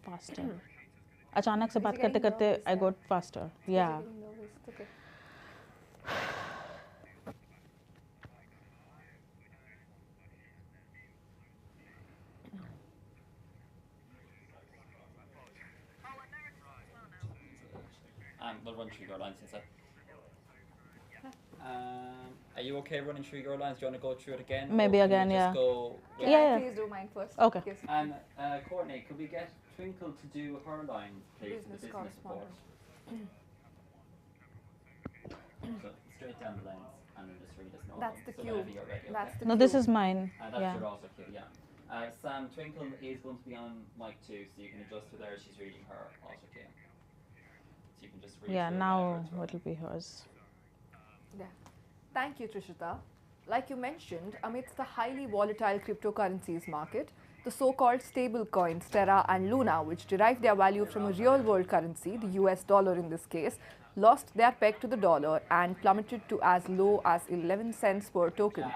faster. अचानक से बात करते करते I got faster. Yeah. Okay. We'll run through your lines instead. Are you okay running through your lines? Do you want to go through it again? Maybe Or can we again, just yeah. Go Can Yeah, I yeah. please do mine first? Okay. Yes. And Courtney, could we get Twinkle to do her line, please? Business The business report. correspondent. So straight down the lines and then just read us notes. That's the so cue. whenever you're ready, That's okay? the No, cue. this is mine. That's Yeah. your auto cue, yeah. Sam, Twinkle is going to be on mic 2, so you can adjust to there. She's reading her auto cue. So you can just read Yeah, through now whenever it's rolling. it'll be hers. Yeah. Thank you, Trishita. Like you mentioned, amidst the highly volatile cryptocurrencies market, the so-called stable coins Terra and Luna, which derive their value from a real-world currency, the US dollar in this case, lost their peg to the dollar and plummeted to as low as 11 cents per token.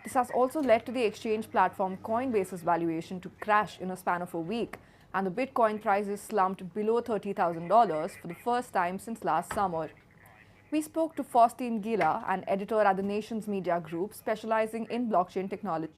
This has also led to the exchange platform Coinbase's valuation to crash in a span of a week, and the Bitcoin prices slumped below $30,000 for the first time since last summer. We spoke to Faustine Gila, an editor at the Nations Media Group specializing in blockchain technology.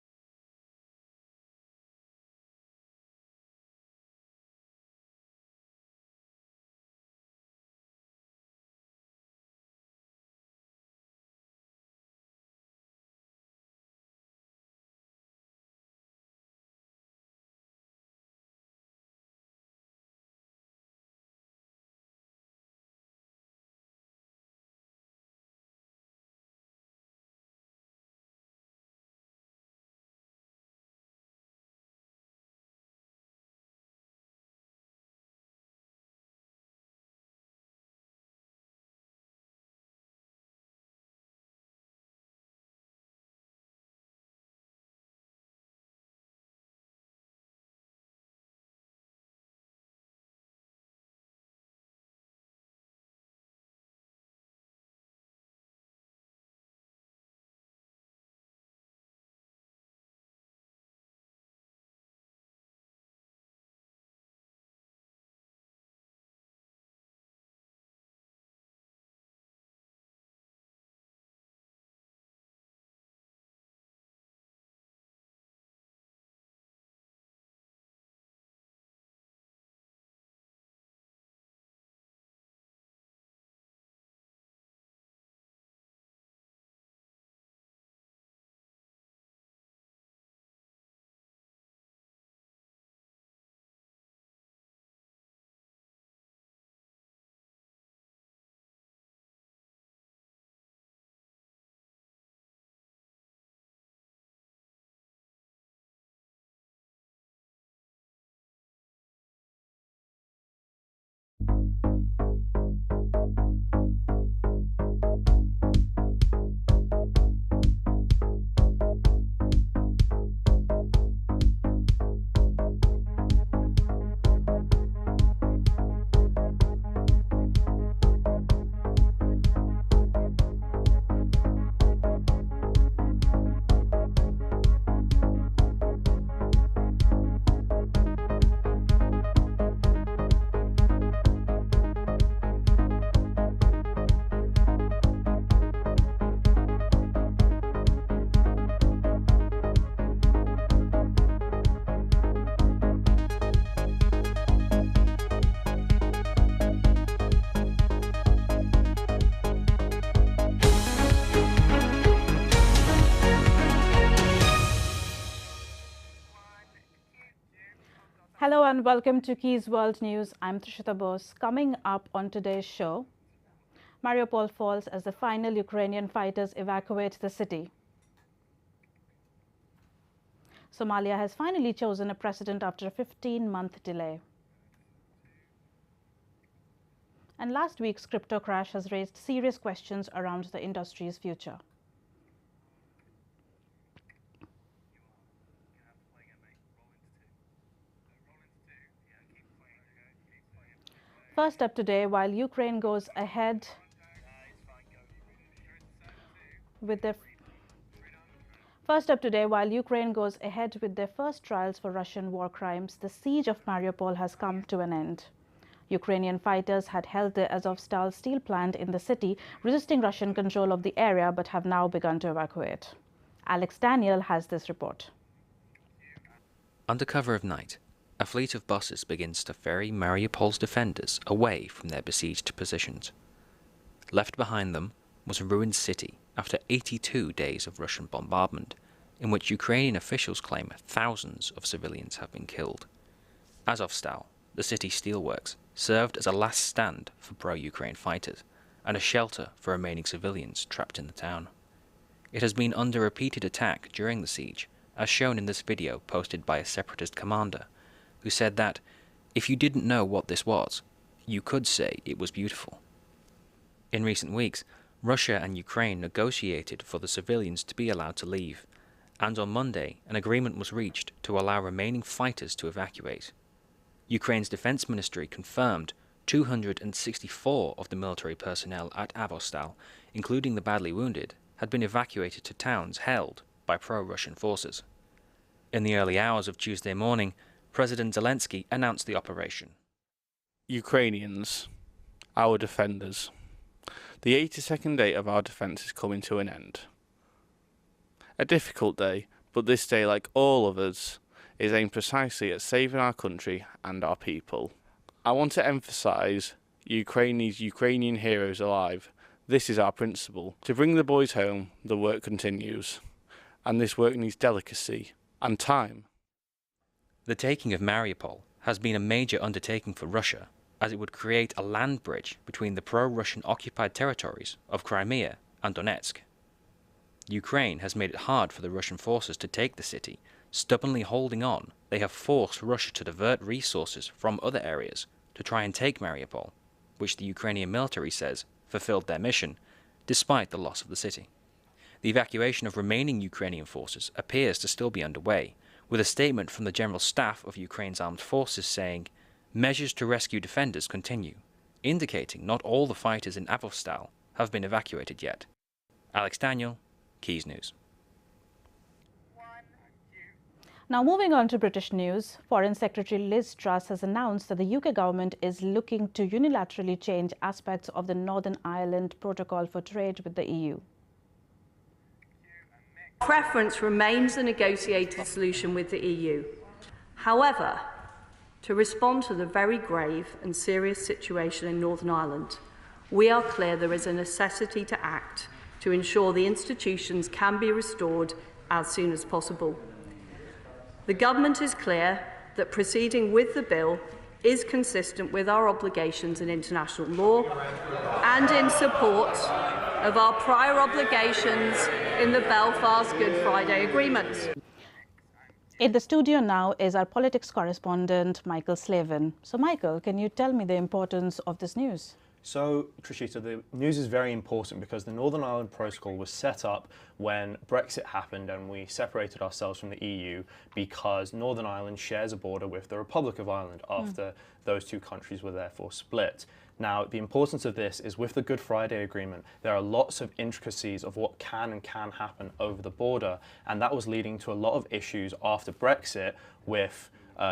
Hello and welcome to Quays World News. I'm Trishita Bose. Coming up on today's show, Mariupol falls as the final Ukrainian fighters evacuate the city. Somalia has finally chosen a president after a 15-month delay. And last week's crypto crash has raised serious questions around the industry's future. First up today, while Ukraine goes ahead with their First up today, while Ukraine goes ahead with their first trials for Russian war crimes, the siege of Mariupol has come to an end. Ukrainian fighters had held the Azovstal steel plant in the city, resisting Russian control of the area, but have now begun to evacuate. Alex Daniel has this report. Under cover of night, a fleet of buses begins to ferry Mariupol's defenders away from their besieged positions. Left behind them was a ruined city after 82 days of Russian bombardment, in which Ukrainian officials claim thousands of civilians have been killed. Azovstal, the city's steelworks, served as a last stand for pro-Ukraine fighters and a shelter for remaining civilians trapped in the town. It has been under repeated attack during the siege, as shown in this video posted by a separatist commander, who said that, if you didn't know what this was, you could say it was beautiful. In recent weeks, Russia and Ukraine negotiated for the civilians to be allowed to leave, and on Monday an agreement was reached to allow remaining fighters to evacuate. Ukraine's defense ministry confirmed 264 of the military personnel at Azovstal, including the badly wounded, had been evacuated to towns held by pro-Russian forces. In the early hours of Tuesday morning, President Zelensky announced the operation. Ukrainians, our defenders. The 82nd day of our defence is coming to an end. A difficult day, but this day, like all others, is aimed precisely at saving our country and our people. I want to emphasise Ukrainian heroes alive. This is our principle. To bring the boys home, the work continues. And this work needs delicacy and time. The taking of Mariupol has been a major undertaking for Russia, as it would create a land bridge between the pro-Russian occupied territories of Crimea and Donetsk. Ukraine has made it hard for the Russian forces to take the city. Stubbornly holding on, they have forced Russia to divert resources from other areas to try and take Mariupol, which the Ukrainian military says fulfilled their mission, despite the loss of the city. The evacuation of remaining Ukrainian forces appears to still be underway, with a statement from the General Staff of Ukraine's armed forces saying, "Measures to rescue defenders continue," indicating not all the fighters in Azovstal have been evacuated yet. Alex Daniel, Quays News. Now moving on to British news, Foreign Secretary Liz Truss has announced that the UK government is looking to unilaterally change aspects of the Northern Ireland Protocol for Trade with the EU. Preference remains a negotiated solution with the EU. However, to respond to the very grave and serious situation in Northern Ireland, we are clear there is a necessity to act to ensure the institutions can be restored as soon as possible. The government is clear that proceeding with the bill is consistent with our obligations in international law and in support of our prior obligations in the Belfast Good Friday Agreement. In the studio now is our politics correspondent, Michael Slevin. So, Michael, can you tell me the importance of this news? So, Trishita, the news is very important because the Northern Ireland Protocol was set up when Brexit happened and we separated ourselves from the EU because Northern Ireland shares a border with the Republic of Ireland after those two countries were therefore split. Now, the importance of this is with the Good Friday Agreement, there are lots of intricacies of what can and can happen over the border, and that was leading to a lot of issues after Brexit with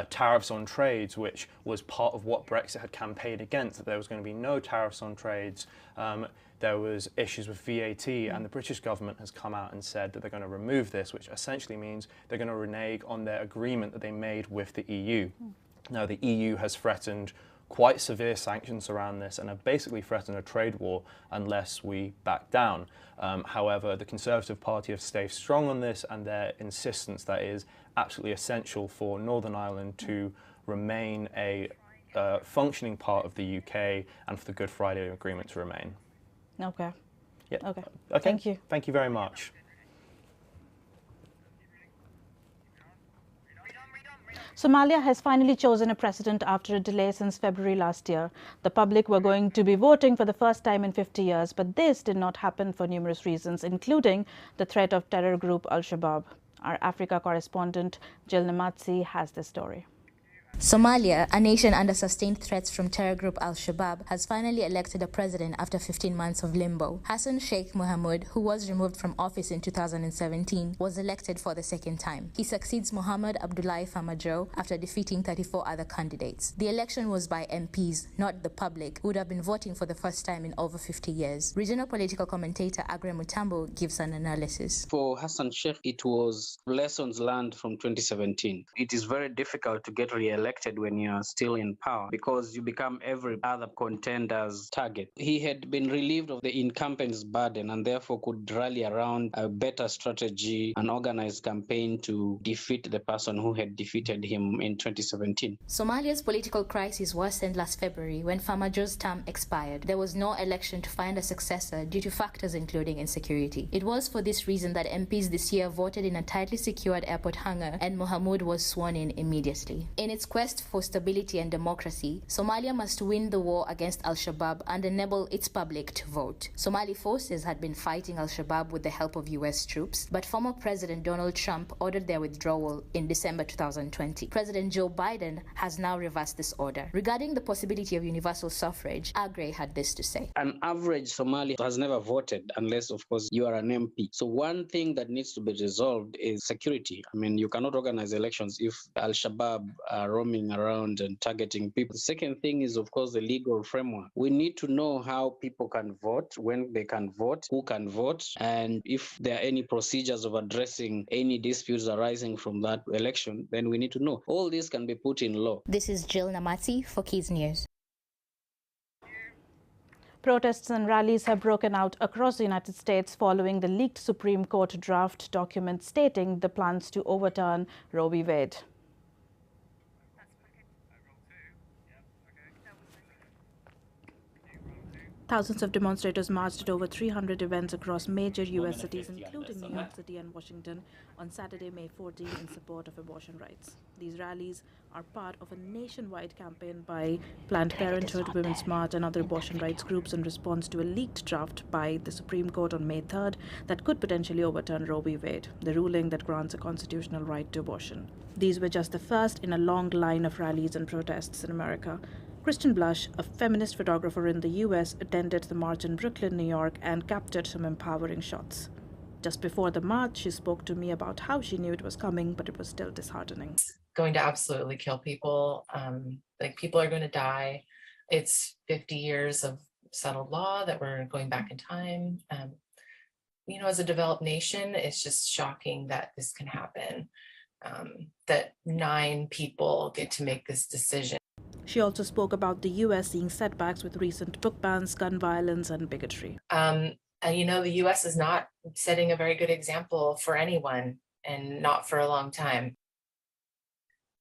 tariffs on trades, which was part of what Brexit had campaigned against, that there was going to be no tariffs on trades. There was issues with VAT, and the British government has come out and said that they're going to remove this, which essentially means they're going to renege on their agreement that they made with the EU. Now, the EU has threatened quite severe sanctions around this and have basically threatened a trade war unless we back down. However, the Conservative Party have stayed strong on this and their insistence that it is absolutely essential for Northern Ireland to remain a functioning part of the UK and for the Good Friday Agreement to remain. Okay. Yeah. Okay. Okay. Thank you. Thank you very much. Somalia has finally chosen a president after a delay since February last year. The public were going to be voting for the first time in 50 years, but this did not happen for numerous reasons, including the threat of terror group Al-Shabaab. Our Africa correspondent Jill Nambizi has this story. Somalia, a nation under sustained threats from terror group Al-Shabaab, has finally elected a president after 15 months of limbo. Hassan Sheikh Mohamud, who was removed from office in 2017, was elected for the second time. He succeeds Mohamed Abdullahi Farmajo after defeating 34 other candidates. The election was by MPs, not the public, who would have been voting for the first time in over 50 years. Regional political commentator Agre Mutambo gives an analysis. For Hassan Sheikh, it was lessons learned from 2017. It is very difficult to get re-elected when you are still in power because you become every other contender's target. He had been relieved of the incumbent's burden and therefore could rally around a better strategy and organized campaign to defeat the person who had defeated him in 2017. Somalia's political crisis worsened last February when Farmajo's term expired. There was no election to find a successor due to factors including insecurity. It was for this reason that MPs this year voted in a tightly secured airport hangar and Mohamud was sworn in immediately. In its quest for stability and democracy, Somalia must win the war against Al-Shabaab and enable its public to vote. Somali forces had been fighting Al-Shabaab with the help of US troops, but former President Donald Trump ordered their withdrawal in December 2020. President Joe Biden has now reversed this order. Regarding the possibility of universal suffrage, Agre had this to say. An average Somali has never voted unless, of course, you are an MP. So one thing that needs to be resolved is security. I mean, you cannot organize elections if Al-Shabaab are roaming around and targeting people. The second thing is, of course, the legal framework. We need to know how people can vote, when they can vote, who can vote, and if there are any procedures of addressing any disputes arising from that election, then we need to know. All this can be put in law. This is Jill Namati for Quays News. Protests and rallies have broken out across the United States following the leaked Supreme Court draft document stating the plans to overturn Roe v. Wade. Thousands of demonstrators marched at over 300 events across major U.S. cities, including New York City and Washington, on Saturday, May 14, in support of abortion rights. These rallies are part of a nationwide campaign by Planned Parenthood, Women's March, and other abortion rights groups in response to a leaked draft by the Supreme Court on May 3rd that could potentially overturn Roe v. Wade, the ruling that grants a constitutional right to abortion. These were just the first in a long line of rallies and protests in America. Kristen Blush, a feminist photographer in the U.S., attended the march in Brooklyn, New York, and captured some empowering shots. Just before the march, she spoke to me about how she knew it was coming, but it was still disheartening. It's going to absolutely kill people. People are going to die. It's 50 years of settled law that we're going back in time. As a developed nation, it's just shocking that this can happen, that 9 people get to make this decision. She also spoke about the U.S. seeing setbacks with recent book bans, gun violence, and bigotry. The U.S. is not setting a very good example for anyone, and not for a long time.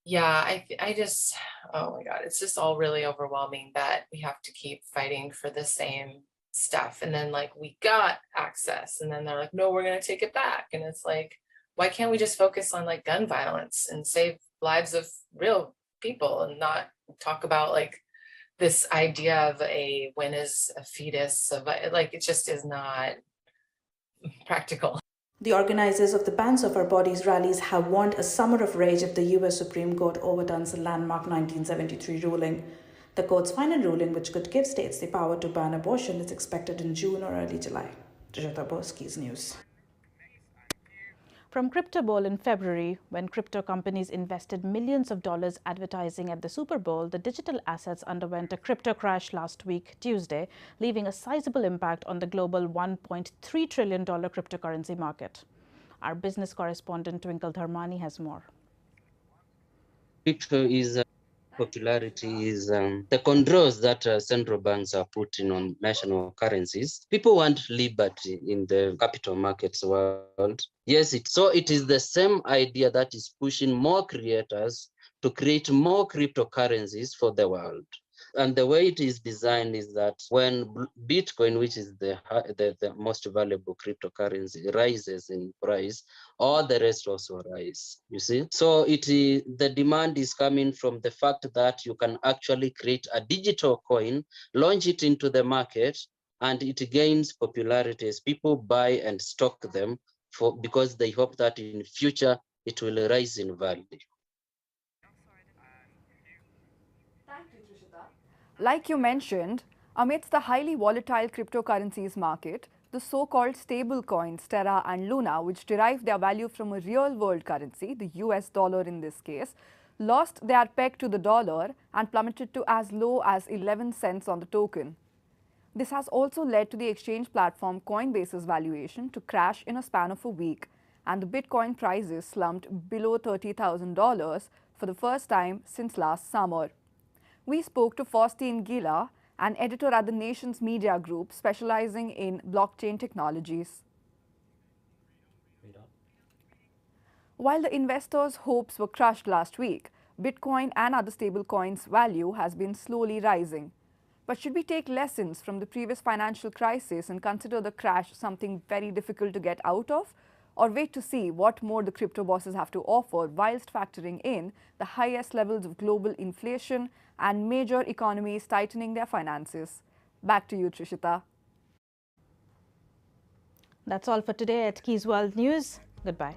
Yeah, I just, oh my God, it's just all really overwhelming that we have to keep fighting for the same stuff. And then we got access, and then they're like, no, we're going to take it back. And it's like, why can't we just focus on gun violence and save lives of real people and not talk about this idea of when is a fetus it just is not practical. The organizers of the Bands of Our Bodies rallies have warned a summer of rage if the U.S. Supreme Court overturns the landmark 1973 ruling. The court's final ruling, which could give states the power to ban abortion, is expected in June or early July. Trishita Boski's News. From Crypto Bowl in February, when crypto companies invested millions of dollars advertising at the Super Bowl, the digital assets underwent a crypto crash last week, Tuesday, leaving a sizable impact on the global $1.3 trillion cryptocurrency market. Our business correspondent Twinkle Dharmani has more. Crypto is popularity is the controls that central banks are putting on national currencies. People want liberty in the capital markets world. Yes, it is the same idea that is pushing more creators to create more cryptocurrencies for the world. And the way it is designed is that when Bitcoin, which is the most valuable cryptocurrency, rises in price, all the rest also rise, you see? So the demand is coming from the fact that you can actually create a digital coin, launch it into the market, and it gains popularity as people buy and stock them because they hope that in future it will rise in value. Thank you, Trishita. Like you mentioned, amidst the highly volatile cryptocurrencies market, the so-called stable coins Terra and Luna, which derive their value from a real-world currency, the US dollar in this case, lost their peg to the dollar and plummeted to as low as 11 cents on the token. This has also led to the exchange platform Coinbase's valuation to crash in a span of a week, and the Bitcoin prices slumped below $30,000 for the first time since last summer. We spoke to Faustine Gila, an editor at the Nations Media Group specializing in blockchain technologies. While the investors' hopes were crushed last week, Bitcoin and other stablecoins' value has been slowly rising. But should we take lessons from the previous financial crisis and consider the crash something very difficult to get out of? Or wait to see what more the crypto bosses have to offer whilst factoring in the highest levels of global inflation and major economies tightening their finances? Back to you, Trishita. That's all for today at Quays World News. Goodbye.